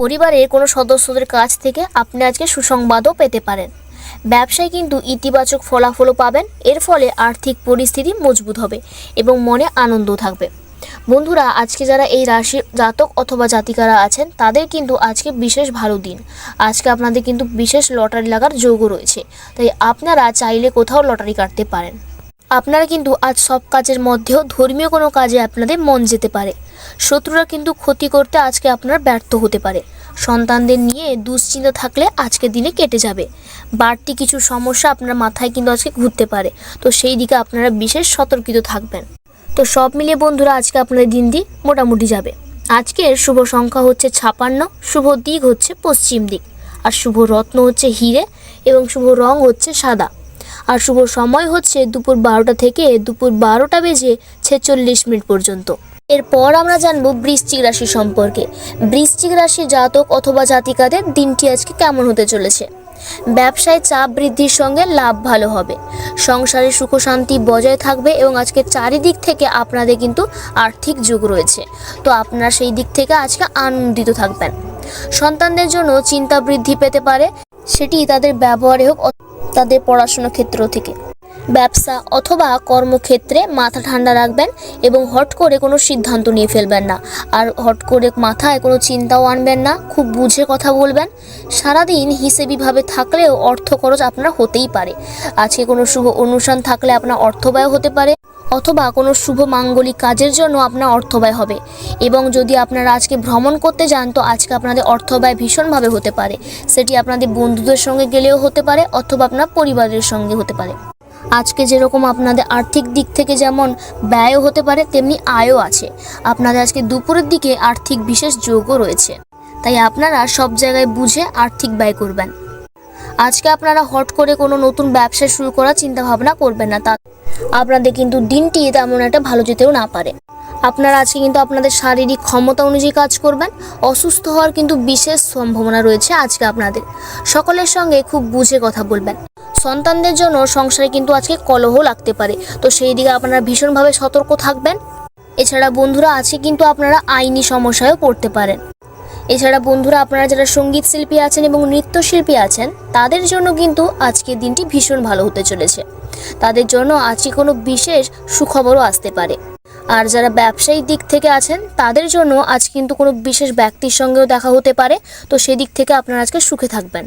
A: পরিবারের কোনো সদস্যদের কাছ থেকে আপনি আজকে সুসংবাদও পেতে পারেন। ব্যবসায় কিন্তু ইতিবাচক ফলাফলও পাবেন। এর ফলে আর্থিক পরিস্থিতি মজবুত হবে এবং মনে আনন্দ থাকবে। বন্ধুরা, আজকে যারা এই রাশির জাতক অথবা জাতিকারা আছেন, তাদের কিন্তু আজকে বিশেষ ভালো দিন। আজকে আপনাদের কিন্তু বিশেষ লটারি লাগার যোগও রয়েছে, তাই আপনারা চাইলে কোথাও লটারি কাটতে পারেন। আপনারা কিন্তু আজ সব কাজের মধ্যেও ধর্মীয় কোনো কাজে আপনাদের মন যেতে পারে। শত্রুরা কিন্তু ক্ষতি করতে আজকে আপনার ব্যর্থ হতে পারে। সন্তানদের নিয়ে দুশ্চিন্তা থাকলে আজকের দিনে কেটে যাবে। বাড়তি কিছু সমস্যা আপনার মাথায় কিন্তু আজকে ঘুরতে পারে, তো সেই দিকে আপনারা বিশেষ সতর্কিত থাকবেন। তো সব মিলিয়ে বন্ধুরা, আজকে আপনাদের দিনটি মোটামুটি যাবে। আজকের শুভ সংখ্যা হচ্ছে 56, শুভ দিক হচ্ছে পশ্চিম দিক, আর শুভ রত্ন হচ্ছে হিরে এবং শুভ রং হচ্ছে সাদা। আর শুভ সময় হচ্ছে দুপুর 12টা থেকে দুপুর 12:46 পর্যন্ত। এরপর আমরা জানবো বৃশ্চিক রাশি সম্পর্কে। বৃশ্চিক রাশির জাতক অথবা জাতিকাদের দিনটি আজকে কেমন হতে চলেছে। ব্যবসায় চাপ বৃদ্ধির সঙ্গে লাভ ভালো হবে। সংসারে সুখ শান্তি বজায় থাকবে এবং আজকে চারিদিক থেকে আপনাদের কিন্তু আর্থিক যোগ রয়েছে, তো আপনারা সেই দিক থেকে আজকে আনন্দিত থাকবেন। সন্তানদের জন্য চিন্তা বৃদ্ধি পেতে পারে, সেটি তাদের ব্যবহারে হোক তাদের পড়াশোনার ক্ষেত্র থেকে। ব্যবসা অথবা কর্মক্ষেত্রে মাথা ঠান্ডা রাখবেন এবং হট করে কোনো সিদ্ধান্ত নিয়ে ফেলবেন না। আর হট করে মাথায় কোনো চিন্তাও আনবেন না, খুব বুঝে কথা বলবেন। সারাদিন হিসেবিভাবে থাকলেও অর্থ খরচ আপনার হতেই পারে। আজকে কোনো শুভ অনুষ্ঠান থাকলে আপনার অর্থব্যয় হতে পারে, অথবা কোনো শুভ মাঙ্গলিক কাজের জন্য আপনার অর্থব্যয় হবে। এবং যদি আপনারা আজকে ভ্রমণ করতে যান, তো আজকে আপনাদের অর্থব্যয় ভীষণভাবে হতে পারে। সেটি আপনাদের বন্ধুদের সঙ্গে গেলেও হতে পারে, অথবা আপনার পরিবারের সঙ্গে হতে পারে। আজকে যেরকম আপনাদের আর্থিক দিক থেকে যেমন ব্যয়ও হতে পারে, তেমনি আয়ও আছে। আপনাদের আজকে দুপুরের দিকে আর্থিক বিশেষ যোগও রয়েছে, তাই আপনারা সব জায়গায় বুঝে আর্থিক ব্যয় করবেন। আজকে আপনারা হট করে কোনো নতুন ব্যবসা শুরু করার চিন্তা ভাবনা করবেন না, তা আপনাদের কিন্তু দিনটি তেমন একটা ভালো যেতেও না পারে। আপনারা আজকে কিন্তু আপনাদের শারীরিক ক্ষমতা অনুযায়ী কাজ করবেন। অসুস্থ হওয়ার কিন্তু বিশেষ সম্ভাবনা রয়েছে আজকে আপনাদের। সকলের সঙ্গে খুব বুঝে কথা বলবেন। সন্তানদের জন্য সংসারে কিন্তু আজকে কলহ লাগতে পারে, তো সেই দিকে আপনারা ভীষণভাবে সতর্ক থাকবেন। এছাড়া বন্ধুরা, আজকে কিন্তু আপনারা আইনি সমস্যায়ও পড়তে পারেন। এছাড়া বন্ধুরা, আপনারা যারা সঙ্গীত শিল্পী আছেন এবং নৃত্যশিল্পী আছেন, তাদের জন্য কিন্তু আজকের দিনটি ভীষণ ভালো হতে চলেছে। তাদের জন্য আজকে কোনো বিশেষ সুখবরও আসতে পারে। আর যারা ব্যবসায়িক দিক থেকে আছেন, তাদের জন্য আজ কিন্তু কোনো বিশেষ ব্যক্তির সঙ্গেও দেখা হতে পারে, তো সেদিক থেকে আপনারা আজকে সুখে থাকবেন।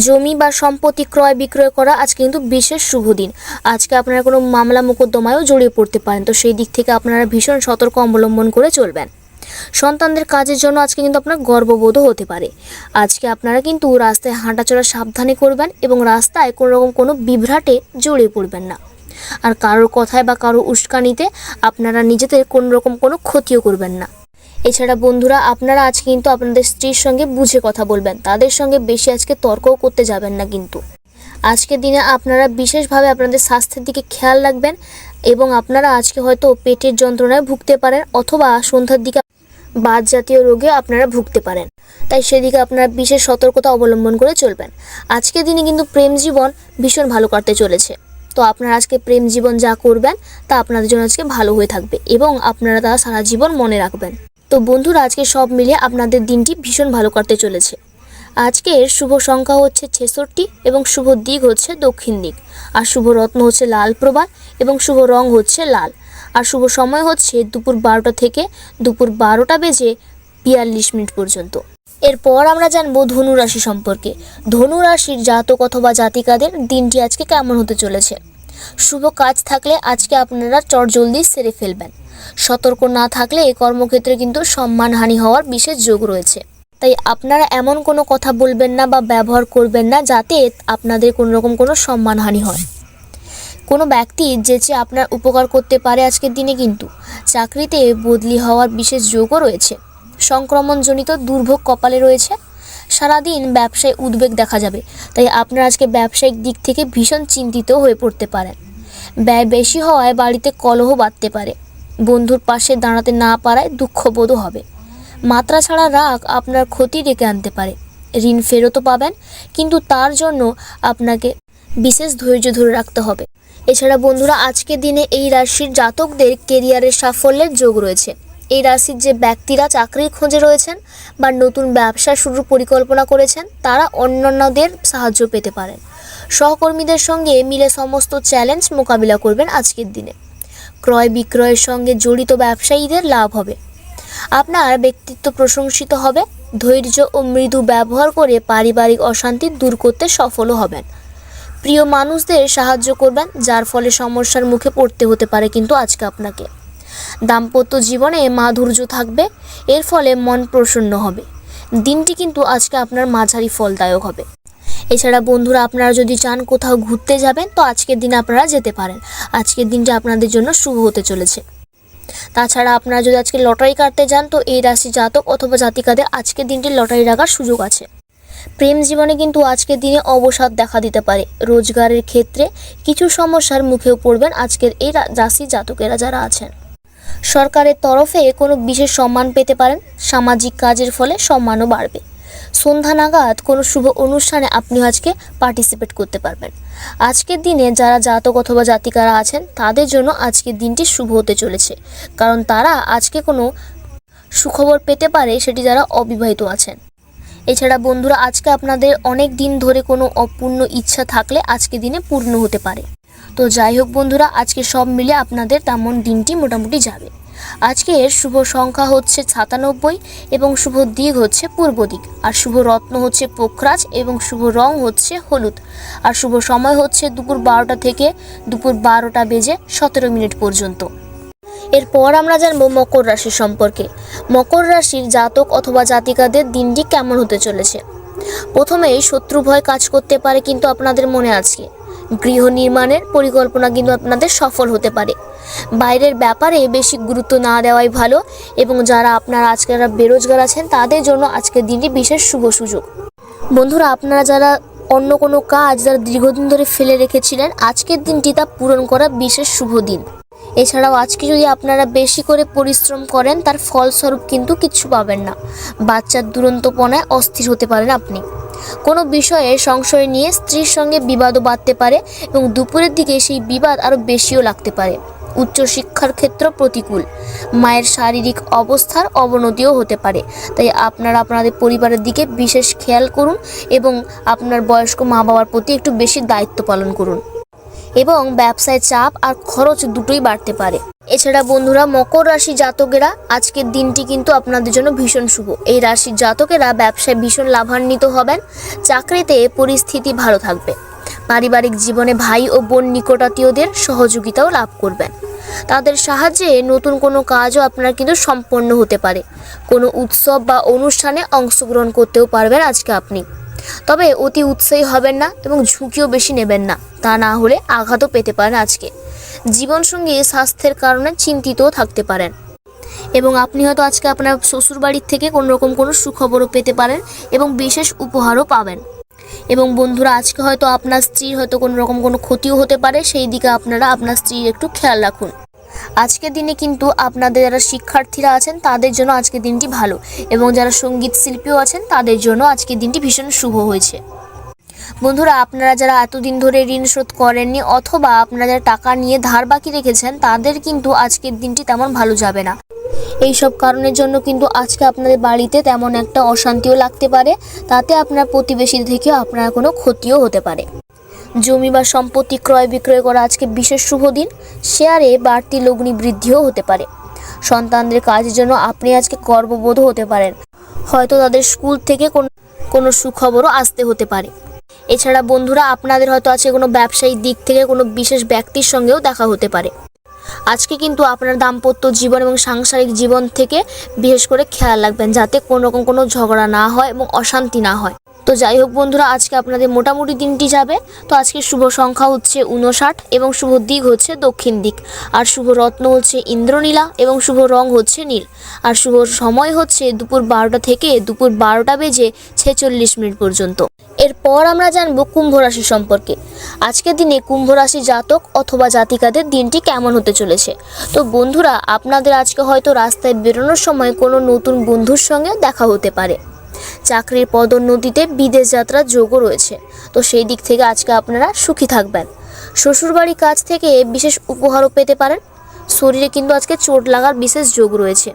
A: জমি বা সম্পত্তি ক্রয় বিক্রয় করা আজকে কিন্তু বিশেষ শুভ দিন। আজকে আপনারা কোনো মামলা মোকদ্দমায়ও জড়িয়ে পড়তে পারেন, তো সেই দিক থেকে আপনারা ভীষণ সতর্ক অবলম্বন করে চলবেন। সন্তানদের কাজের জন্য আজকে কিন্তু আপনার গর্ববোধও হতে পারে। আজকে আপনারা কিন্তু রাস্তায় হাঁটাচলা সাবধানে করবেন এবং রাস্তায় কোনো বিভ্রাটে জড়িয়ে পড়বেন না। আর কারোর কথায় বা কারো উস্কানিতে আপনারা নিজেদের কোনো ক্ষতিও করবেন না। এছাড়া বন্ধুরা, আপনারা আজকে কিন্তু আপনাদের স্ত্রীর সঙ্গে বুঝে কথা বলবেন। তাদের সঙ্গে বেশি আজকে তর্কও করতে যাবেন না। কিন্তু আজকের দিনে আপনারা বিশেষভাবে আপনাদের স্বাস্থ্যের দিকে খেয়াল রাখবেন এবং আপনারা আজকে হয়তো পেটের যন্ত্রণায় ভুগতে পারেন, অথবা সন্ধ্যার দিকে বাত জাতীয় রোগে আপনারা ভুগতে পারেন, তাই সেদিকে আপনারা বিশেষ সতর্কতা অবলম্বন করে চলবেন। আজকের দিনে কিন্তু প্রেম জীবন ভীষণ ভালো কাটতে চলেছে। তো আপনারা আজকে প্রেম জীবন যা করবেন তা আপনাদের জন্য আজকে ভালো হয়ে থাকবে এবং আপনারা তা সারা জীবন মনে রাখবেন। তো বন্ধুরা, আজকে সব মিলিয়ে আপনাদের দিনটি ভীষণ ভালো কাটতে চলেছে। আজকের শুভ সংখ্যা হচ্ছে 66 এবং শুভ দিক হচ্ছে দক্ষিণ দিক, আর শুভ রত্ন হচ্ছে লাল প্রবাল এবং শুভ রং হচ্ছে লাল, আর শুভ সময় হচ্ছে দুপুর 12টা থেকে দুপুর 12টা বেজে 42 মিনিট পর্যন্ত। এরপর আমরা জানবো ধনু রাশি সম্পর্কে। ধনু রাশির জাতক অথবা জাতিকাদের দিনটি আজকে কেমন হতে চলেছে। শুভ কাজ থাকলে আজকে আপনারা চটজলদি সেরে ফেলবেন। সতর্ক না থাকলে কর্মক্ষেত্রে কিন্তু সম্মানহানি হওয়ার বিশেষ যোগ রয়েছে, তাই আপনারা এমন কোনো কথা বলবেন না বা ব্যবহার করবেন না যাতে আপনাদের কোনো রকম কোনো সম্মানহানি হয়। কোনো ব্যক্তি যে আপনার উপকার করতে পারে আজকের দিনে কিন্তু চাকরিতে বদলি হওয়ার বিশেষ যোগও রয়েছে। সংক্রমণজনিত দুর্ভোগ কপালে রয়েছে। সারাদিন ব্যবসায় উদ্বেগ দেখা যাবে, তাই আপনারা আজকে ব্যবসায়িক দিক থেকে ভীষণ চিন্তিত হয়ে পড়তে পারেন। ব্যয় বেশি হওয়ায় বাড়িতে কলহ বাড়তে পারে। বন্ধুর পাশে দাঁড়াতে না পারায় দুঃখবোধও হবে। মাত্রা ছাড়া রাগ আপনার ক্ষতি ডেকে আনতে পারে। ঋণ ফেরতও পাবেন, কিন্তু তার জন্য আপনাকে বিশেষ ধৈর্য ধরে রাখতে হবে। এছাড়া বন্ধুরা, আজকের দিনে এই রাশির জাতকদের কেরিয়ারের সাফল্যের যোগ রয়েছে। এই রাশির যে ব্যক্তিরা চাকরির খোঁজে রয়েছেন বা নতুন ব্যবসা শুরুর পরিকল্পনা করেছেন, তারা অন্যান্যদের সাহায্য পেতে পারেন। সহকর্মীদের সঙ্গে মিলে সমস্ত চ্যালেঞ্জ মোকাবিলা করবেন আজকের দিনে। ক্রয় বিক্রয়ের সঙ্গে জড়িত ব্যবসায়ীদের লাভ হবে। আপনার ব্যক্তিত্ব প্রশংসিত হবে। ধৈর্য ও মৃদু ব্যবহার করে পারিবারিক অশান্তি দূর করতে সফলও হবেন। প্রিয় মানুষদের সাহায্য করবেন, যার ফলে সমস্যার মুখে পড়তে হতে পারে কিন্তু আজকে আপনাকে। দাম্পত্য জীবনে মাধুর্য থাকবে, এর ফলে মন প্রসন্ন হবে। দিনটি কিন্তু আজকে আপনার মাঝারি ফলদায়ক হবে। এছাড়া বন্ধুরা, আপনারা যদি চান কোথাও ঘুরতে যাবেন তো আজকের দিনে আপনারা যেতে পারেন। আজকের দিনটা আপনাদের জন্য শুভ হতে চলেছে। তাছাড়া আপনারা যদি আজকে লটারি কাটতে যান তো এই রাশি জাতক অথবা জাতিকাদের আজকের দিনটি লটারি রাখার সুযোগ আছে। প্রেম জীবনে কিন্তু আজকের দিনে অবসাদ দেখা দিতে পারে। রোজগারের ক্ষেত্রে কিছু সমস্যার মুখেও পড়বেন আজকের এই রাশি জাতকেরা যারা আছেন। সরকারের তরফে কোনো বিশেষ সম্মান পেতে পারেন। সামাজিক কাজের ফলে সম্মানও বাড়বে। সন্ধ্যা নাগাদ কোনো শুভ অনুষ্ঠানে আপনি আজকে পার্টিসিপেট করতে পারবেন। আজকের দিনে যারা জাতক অথবা জাতিকারা আছেন তাদের জন্য আজকের দিনটি শুভ হতে চলেছে, কারণ তারা আজকে কোনো সুখবর পেতে পারে, সেটি যারা অবিবাহিত আছেন। এছাড়া বন্ধুরা, আজকে আপনাদের অনেক দিন ধরে কোনো অপূর্ণ ইচ্ছা থাকলে আজকে দিনে পূর্ণ হতে পারে। তো যাই হোক বন্ধুরা, আজকে সব মিলে আপনাদের তেমন দিনটি মোটামুটি যাবে। আজকের শুভ সংখ্যা হচ্ছে 97 এবং শুভ দিক হচ্ছে পূর্ব দিক, আর শুভ রত্ন হচ্ছে পোখরাজ এবং শুভ রং হচ্ছে হলুদ, আর শুভ সময় হচ্ছে দুপুর 12টা থেকে দুপুর 12টা বেজে 17 মিনিট পর্যন্ত। এরপর আমরা জানবো মকর রাশি সম্পর্কে। মকর রাশির জাতক অথবা জাতিকাদের দিনটি কেমন হতে চলেছে। প্রথমেই শত্রু ভয় কাজ করতে পারে কিন্তু আপনাদের মনে আছে। গৃহ নির্মাণের পরিকল্পনা কিন্তু আপনাদের সফল হতে পারে। বাইরের ব্যাপারে বেশি গুরুত্ব না দেওয়াই ভালো, এবং যারা আপনারা আজকে বেরোজগার আছেন তাদের জন্য আজকের দিনটি বিশেষ শুভ সুযোগ। বন্ধুরা, আপনারা যারা অন্য কোনো কাজ যারা দীর্ঘদিন ধরে ফেলে রেখেছিলেন, আজকের দিনটি তা পূরণ করা বিশেষ শুভ দিন। এছাড়াও আজকে যদি আপনারা বেশি করে পরিশ্রম করেন তার ফলস্বরূপ কিন্তু কিচ্ছু পাবেন না। বাচ্চার দুরন্তপনায় অস্থির হতে পারেন আপনি। কোনো বিষয়ে সংশয় নিয়ে স্ত্রীর সঙ্গে বিবাদও বাড়তে পারে এবং দুপুরের দিকে সেই বিবাদ আরও বেশিও লাগতে পারে। উচ্চশিক্ষার ক্ষেত্র প্রতিকূল। মায়ের শারীরিক অবস্থার অবনতিও হতে পারে, তাই আপনারা আপনাদের পরিবারের দিকে বিশেষ খেয়াল করুন এবং আপনার বয়স্ক মা বাবার প্রতি একটু বেশি দায়িত্ব পালন করুন। এবং ব্যবসায় চাপ আর খরচ দুটোই বাড়তে পারে। এছাড়া বন্ধুরা, মকর রাশি জাতকেরা আজকের দিনটি কিন্তু আপনাদের জন্য ভীষণ শুভ। এই রাশির জাতকেরা ব্যবসায় ভীষণ লাভান্বিত হবেন। চাকরিতে পরিস্থিতি ভালো থাকবে। পারিবারিক জীবনে ভাই ও বোন নিকটাত্মীয়দের সহযোগিতাও লাভ করবেন। তাদের সাহায্যে নতুন কোনো কাজও আপনার কিন্তু সম্পন্ন হতে পারে। কোনো উৎসব বা অনুষ্ঠানে অংশগ্রহণ করতেও পারবেন আজকে আপনি। তবে অতি উৎসাহী হবেন না এবং ঝুঁকিও বেশি নেবেন না, তা না হলে আঘাতও পেতে পারেন আজকে। জীবনসঙ্গী স্বাস্থ্যের কারণে চিন্তিতও থাকতে পারেন এবং আপনি হয়তো আজকে আপনার শ্বশুর বাড়ির থেকে কোনো রকম কোনো সুখবরও পেতে পারেন এবং বিশেষ উপহারও পাবেন। এবং বন্ধুরা, আজকে হয়তো আপনার স্ত্রীর হয়তো কোনো রকম কোনো ক্ষতিও হতে পারে, সেই দিকে আপনারা আপনার স্ত্রীর একটু খেয়াল রাখুন। আজকের দিনে কিন্তু আপনাদের যারা শিক্ষার্থীরা আছেন তাদের জন্য আজকের দিনটি ভালো, এবং যারা সঙ্গীত শিল্পীও আছেন তাদের জন্য আজকের দিনটি ভীষণ শুভ হয়েছে। বন্ধুরা, আপনারা যারা এতদিন ধরে ঋণ শোধ করেননি অথবা আপনারা যারা টাকা নিয়ে ধার বাকি রেখেছেন তাদের কিন্তু আজকের দিনটি তেমন ভালো যাবে না। এই সব কারণের জন্য কিন্তু আজকে আপনাদের বাড়িতে তেমন একটা অশান্তিও লাগতে পারে, তাতে আপনার প্রতিবেশী থেকেও আপনার কোনো ক্ষতিও হতে পারে। জমি বা সম্পত্তি ক্রয় বিক্রয় করা আজকে বিশেষ শুভ দিন। শেয়ারে বাড়তি লগ্নি বৃদ্ধিও হতে পারে। সন্তানদের কাজের জন্য আপনি আজকে গর্ববোধ হতে পারেন, হয়তো তাদের স্কুল থেকে কোনো সুখবরও আসতে হতে পারে। এছাড়া বন্ধুরা, আপনাদের হয়তো আজকে কোনো ব্যবসায়িক দিক থেকে কোনো বিশেষ ব্যক্তির সঙ্গেও দেখা হতে পারে। আজকে কিন্তু আপনার দাম্পত্য জীবন এবং সাংসারিক জীবন থেকে বিশেষ করে খেয়াল রাখবেন যাতে কোনো রকম কোনো ঝগড়া না হয় এবং অশান্তি না হয়। তো যাই হোক বন্ধুরা, আজকে আপনাদের মোটামুটি দিনটি যাবে। তো আজকে শুভ সংখ্যা হচ্ছে 59 এবং শুভ দিক হচ্ছে দক্ষিণ দিক, আর শুভ রত্ন হচ্ছে ইন্দ্রনীলা এবং শুভ রং হচ্ছে নীল, আর শুভ সময় হচ্ছে দুপুর 12টা থেকে দুপুর 12টা বেজে 46 মিনিট পর্যন্ত। এরপর আমরা জানবো কুম্ভ রাশি সম্পর্কে। আজকের দিনে কুম্ভ রাশি জাতক অথবা জাতিকাদের দিনটি কেমন হতে চলেছে। তো বন্ধুরা, আপনাদের আজকে হয়তো রাস্তায় বেরোনোর সময় কোনো নতুন বন্ধুর সঙ্গে দেখা হতে পারে। চাকরির পদোন্নতিতে বিদেশ যাত্রার যোগও রয়েছে, তো সেই দিক থেকে আজকে আপনারা সুখী থাকবেন। শ্বশুরবাড়ির কাছ থেকে বিশেষ উপহারও পেতে পারেন। শরীরে কিন্তু আজকে চোট লাগার বিশেষ যোগ রয়েছে।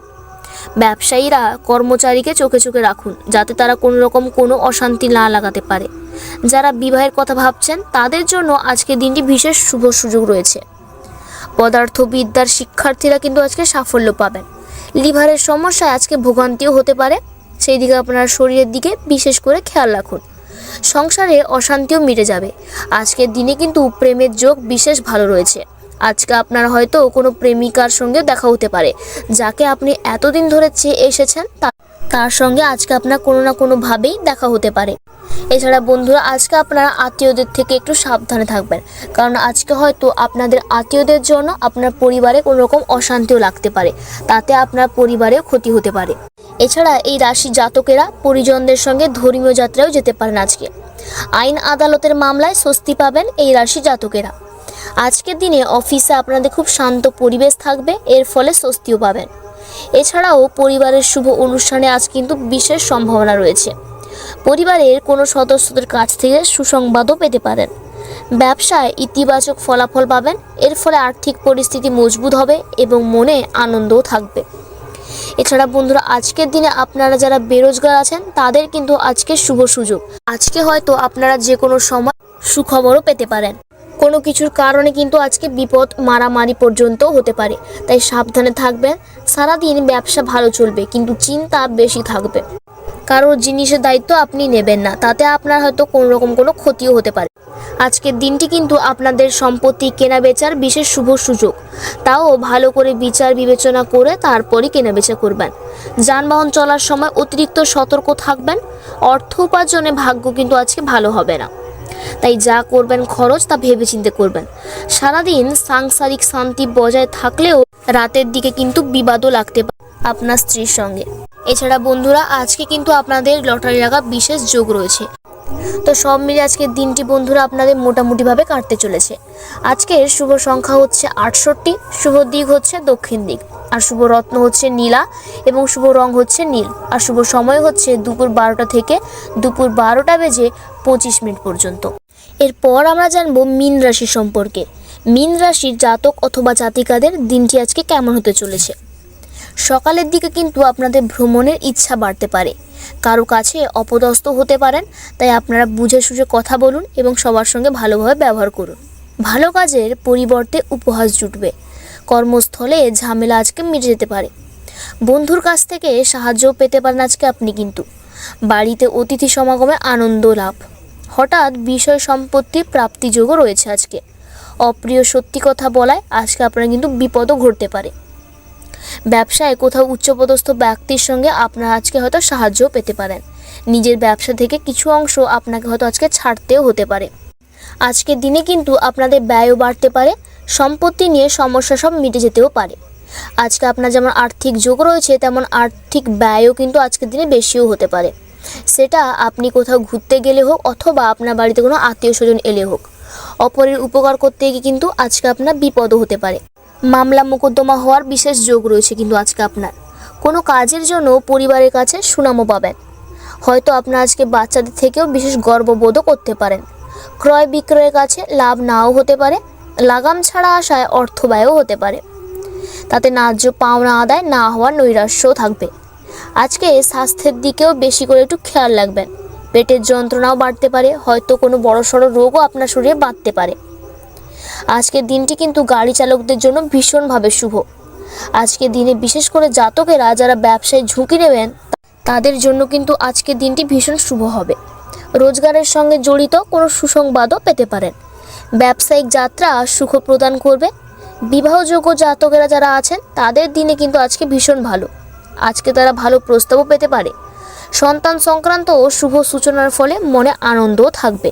A: ব্যবসায়ীরা কর্মচারীকে চোখে চোখে রাখুন যাতে তারা কোনো রকম কোনো অশান্তি না লাগাতে পারে। যারা বিবাহের কথা ভাবছেন তাদের জন্য আজকে দিনটি বিশেষ শুভ সুযোগ রয়েছে। পদার্থবিদ্যার শিক্ষার্থীরা কিন্তু আজকে সাফল্য পাবেন। লিভারের সমস্যায় আজকে ভোগান্তিও হতে পারে, সেই দিকে আপনার শরীরের দিকে বিশেষ করে খেয়াল রাখুন। সংসারে অশান্তিও মিটে যাবে। আজকের দিনে কিন্তু প্রেমের যোগ বিশেষ ভালো রয়েছে। আজকে আপনার হয়তো কোনো প্রেমিকার সঙ্গে দেখা হতে পারে যাকে আপনি এতদিন ধরে চেয়ে এসেছেন, তার সঙ্গে আজকে আপনার কোনো না কোনোভাবেই দেখা হতে পারে। এছাড়া বন্ধুরা, আজকে আপনারা আত্মীয়দের থেকে একটু সাবধানে থাকবেন, কারণ আজকে হয়তো আপনাদের আত্মীয়দের জন্য আপনার পরিবারে কোনো রকম অশান্তিও লাগতে পারে, তাতে আপনার পরিবারেও ক্ষতি হতে পারে। এছাড়া এই রাশি জাতকেরা পরিজনদের সঙ্গে ধর্মীয় যাত্রাও যেতে পারেন আজকে। আইন আদালতের মামলায় স্বস্তি পাবেন এই রাশি জাতকেরা। আজকের দিনে অফিসে আপনাদের খুব শান্ত পরিবেশ থাকবে, এর ফলে স্বস্তিও পাবেন। এছাড়াও পরিবারের শুভ অনুষ্ঠানে আজ কিন্তু বিশেষ সম্ভাবনা রয়েছে। পরিবারের কোনো সদস্যদের কাছ থেকে সুসংবাদও পেতে পারেন। ব্যবসায় ইতিবাচক ফলাফল পাবেন, এর ফলে আর্থিক পরিস্থিতি মজবুত হবে এবং মনে আনন্দও থাকবে। এছাড়া বন্ধুরা, আজকের দিনে আপনারা যারা বেরোজগার আছেন তাদের কিন্তু আজকে শুভ সুযোগ। আজকে হয়তো আপনারা যে কোনো সময় সুখবরও পেতে পারেন। কোনো কিছুর কারণে কিন্তু আজকে বিপদ মারামারি পর্যন্ত হতে পারে, তাই সাবধানে থাকবেন। সারাদিন ব্যবসা ভালো চলবে, কিন্তু চিন্তা বেশি থাকবে। কারো জিনিসের দায়িত্ব আপনি নেবেন না, তাতে আপনার হয়তো কোনো রকম কোনো ক্ষতিও হতে পারে। আজকের দিনটি কিন্তু আপনাদের সম্পত্তি কেনা বেচার বিশেষ শুভ সুযোগ, তাও ভালো করে বিচার বিবেচনা করে তারপরই কেনাবেচা করবেন। যানবাহন চলার সময় অতিরিক্ত সতর্ক থাকবেন। অর্থ উপার্জনে ভাগ্য কিন্তু আজকে ভালো হবে না, তাই যা করবেন খরচ তা ভেবেচিন্তে করবেন। সারাদিন সাংসারিক শান্তি বজায় থাকলেও রাতের দিকে কিন্তু বিবাদও লাগতে পারে আপনার স্ত্রীর সঙ্গে। এছাড়া বন্ধুরা, আজকে কিন্তু আপনাদের লটারি লাগা বিশেষ যোগ রয়েছে। তো সব মিলে আজকের দিনটি বন্ধুরা আপনাদের মোটামুটিভাবে কাটতে চলেছে। আজকের শুভ সংখ্যা হচ্ছে 68, শুভ দিক হচ্ছে দক্ষিণ দিক, আর শুভ রত্ন হচ্ছে নীলা এবং শুভ রং হচ্ছে নীল, আর শুভ সময় হচ্ছে দুপুর 12টা থেকে দুপুর 12টা বেজে 25 মিনিট পর্যন্ত। এরপর আমরা জানবো মীন রাশি সম্পর্কে। মীন রাশির জাতক অথবা জাতিকাদের দিনটি আজকে কেমন হতে চলেছে। সকালের দিকে কিন্তু আপনাদের ভ্রমণের ইচ্ছা বাড়তে পারে, কারো কাছে অপদস্থ হতে পারেন, তাই আপনারা বুঝে সুঝে কথা বলুন এবং সবার সঙ্গে ভালোভাবে ব্যবহার করুন। ভালো কাজের পরিবর্তে উপহাস জুটবে। কর্মস্থলে ঝামেলা আজকে মিটে যেতে পারে। বন্ধুর কাছ থেকে সাহায্যও পেতে পারেন আজকে আপনি। কিন্তু বাড়িতে অতিথি সমাগমে আনন্দ লাভ। হঠাৎ বিষয় সম্পত্তি প্রাপ্তিযোগও রয়েছে আজকে। অপ্রিয় সত্যি কথা বলায় আজকে আপনার কিন্তু বিপদও ঘটতে পারে। ব্যবসায় কোথাও উচ্চপদস্থ ব্যক্তির সঙ্গে আপনারা আজকে হয়তো সাহায্যও পেতে পারেন। নিজের ব্যবসা থেকে কিছু অংশ আপনাকে হয়তো আজকে ছাড়তেও হতে পারে। আজকের দিনে কিন্তু আপনাদের ব্যয়ও বাড়তে পারে। সম্পত্তি নিয়ে সমস্যা সব মিটে যেতেও পারে। আজকে আপনার যেমন আর্থিক যোগ রয়েছে, তেমন আর্থিক ব্যয়ও কিন্তু আজকের দিনে বেশিও হতে পারে। সেটা আপনি কোথাও ঘুরতে গেলে হোক অথবা আপনার বাড়িতে কোনো আত্মীয় স্বজন এলে হোক। অপরের উপকার করতে গিয়ে কিন্তু আজকে আপনার বিপদও হতে পারে। মামলা মোকদ্দমা হওয়ার বিশেষ যোগ রয়েছে কিন্তু আজকে আপনার। কোনো কাজের জন্য পরিবারের কাছে সুনামও পাবেন। হয়তো আপনার আজকে বাচ্চাদের থেকেও বিশেষ গর্ববোধও করতে পারেন। ক্রয় বিক্রয়ের কাছে লাভ নাও হতে পারে, লাগাম ছাড়া আশায় অর্থ ব্যয়ও হতে পারে। তাতে ন্যায্য পাওনা আদায় না হওয়ার নৈরাশ্যও থাকবে। আজকে স্বাস্থ্যের দিকেও বেশি করে একটু খেয়াল রাখবেন। পেটের যন্ত্রণাও বাড়তে পারে, হয়তো কোনো বড়সড় রোগও আপনার শরীরে বাঁধতে পারে। আজকের দিনটি কিন্তু গাড়ি চালকদের জন্য ভীষণভাবে শুভ। আজকের দিনে বিশেষ করে জাতকেরা যারা ব্যবসায় ঝুঁকি নেবেন তাদের জন্য কিন্তু আজকের দিনটি ভীষণ শুভ হবে। রোজগারের সঙ্গে জড়িত কোনো সুসংবাদও পেতে পারেন। ব্যবসায়িক যাত্রা সুখ প্রদান করবে। বিবাহযোগ্য জাতকেরা যারা আছেন তাদের দিনে কিন্তু আজকে ভীষণ ভালো। আজকে তারা ভালো প্রস্তাবও পেতে পারে। সন্তান সংক্রান্ত শুভ সূচনার ফলে মনে আনন্দও থাকবে।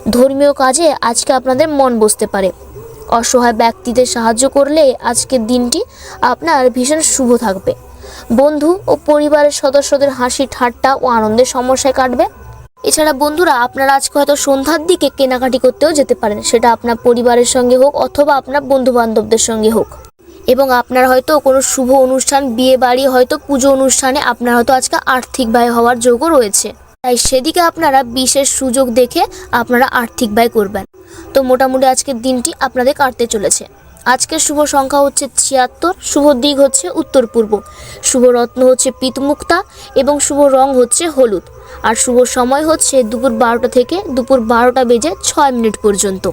A: ধর্মীয় কাজে আজকে আপনাদের মন বসতে পারে। অসহায় ব্যক্তিদের সাহায্য করলে আজকের দিনটি আপনার ভীষণ শুভ থাকবে। বন্ধু ও পরিবারের সদস্যদের হাসি ঠাট্টা ও আনন্দের সমস্যায় কাটবে। এছাড়া বন্ধুরা, আপনারা আজকে হয়তো সন্ধ্যার দিকে কেনাকাটি করতেও যেতে পারেন, সেটা আপনার পরিবারের সঙ্গে হোক অথবা আপনার বন্ধু বান্ধবদের সঙ্গে হোক। এবং আপনার হয়তো কোনো শুভ অনুষ্ঠান, বিয়ে বাড়ি, হয়তো পুজো অনুষ্ঠানে আপনার হয়তো আজকে আর্থিক ব্যয় হওয়ার যোগও রয়েছে। তাই সেদিকে আপনারা বিশেষ সুযোগ দেখে আপনারা আর্থিক ব্যয় করবেন। তো মোটামুটি আজকের দিনটি আপনাদের কাটতে চলেছে। আজকের শুভ সংখ্যা হচ্ছে 76, শুভ দিক হচ্ছে উত্তর পূর্ব, শুভ রত্ন হচ্ছে পিতমুক্তা এবং শুভ রং হচ্ছে হলুদ। আর শুভ সময় হচ্ছে দুপুর 12টা থেকে দুপুর 12টা বেজে 6 মিনিট পর্যন্ত।